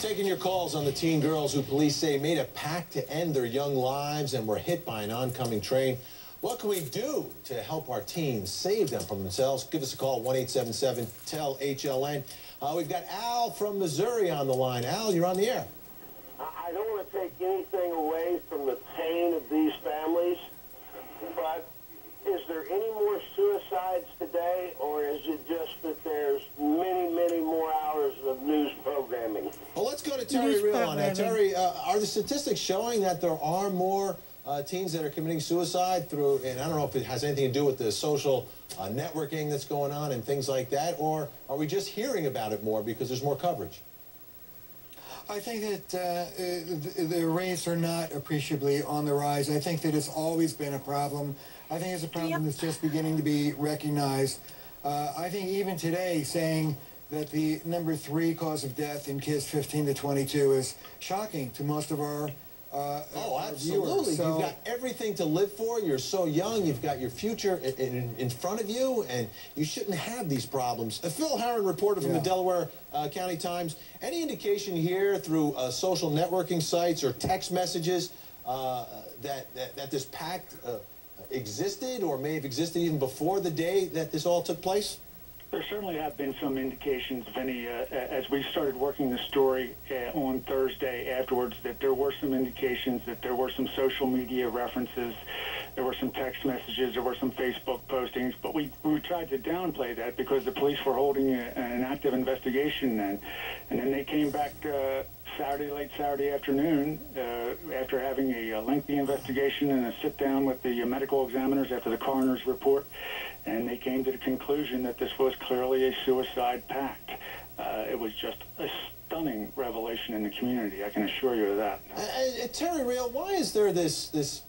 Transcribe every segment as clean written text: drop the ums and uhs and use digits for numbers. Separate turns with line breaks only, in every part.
Taking your calls on the teen girls who police say made a pact to end their young lives and were hit by an oncoming train. What can we do to help our teens save them from themselves? Give us a call, 1-877-TEL-HLN. We've got Al from Missouri on the line. Al, you're on the air.
I don't want to take anything away from the pain of these families, but is there any more suicides today, or is it just that there's many more hours of news programming?
Well, let's go to Terry Real on that. Terry, are the statistics showing that there are more teens that are committing suicide through, and I don't know if it has anything to do with the social networking that's going on and things like that, or are we just hearing about it more because there's more coverage?
I think that the rates are not appreciably on the rise. I think that it's always been a problem. I think it's a problem that's just beginning to be recognized. I think even today saying that the number 3 cause of death in kids 15 to 22 is shocking to most of our
oh, absolutely. So, you've got everything to live for. You're so young. You've got your future in front of you, and you shouldn't have these problems. Phil Herron, reporter from the Delaware County Times. Any indication here through social networking sites or text messages that this pact existed or may have existed even before the day that this all took place?
There certainly have been some indications, Vinny, as we started working the story on Thursday afterwards, that there were some indications that there were some social media references, there were some text messages, there were some Facebook postings, but we tried to downplay that because the police were holding an active investigation then. And then they came back late Saturday afternoon after having a lengthy investigation and a sit-down with the medical examiners after the coroner's report, and they came to the conclusion that this was clearly a suicide pact. It was just a stunning revelation in the community, I can assure you of that.
Terry Real, why is there this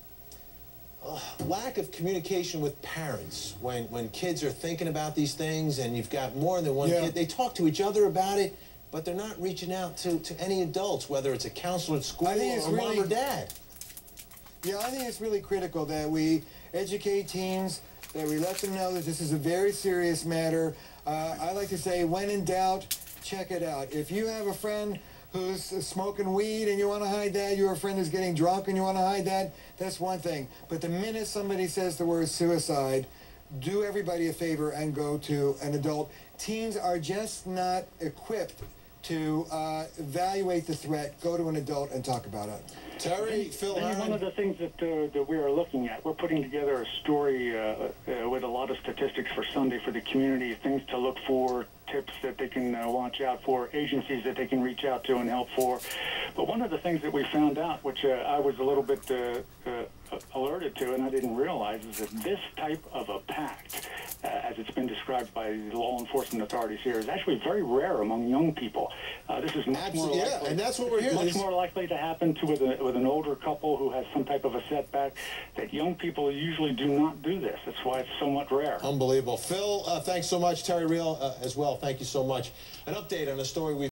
lack of communication with parents when kids are thinking about these things and you've got more than one kid? They talk to each other about it, but they're not reaching out to any adults, whether it's a counselor at school or mom or dad.
Yeah, I think it's really critical that we educate teens, that we let them know that this is a very serious matter. I like to say, when in doubt, check it out. If you have a friend who's smoking weed and you want to hide that, you have a friend who's getting drunk and you want to hide that, that's one thing. But the minute somebody says the word suicide, do everybody a favor and go to an adult. Teens are just not equipped to evaluate the threat. Go to an adult and talk about it.
Terry, Phil Herron.
One of the things that we are looking at, we're putting together a story with a lot of statistics for Sunday for the community, things to look for, tips that they can watch out for, agencies that they can reach out to and help for. But one of the things that we found out, which I was a little bit alerted to and I didn't realize, is that this type of a pact, as it's been described by the law enforcement authorities here, is actually very rare among young people. This is much more likely,
and that's what we're hearing.
Much more likely to happen with an older couple who has some type of a setback. That young people usually do not do this. That's why it's somewhat rare.
Unbelievable. Phil, thanks so much. Terry Real as well. Thank you so much. An update on a story we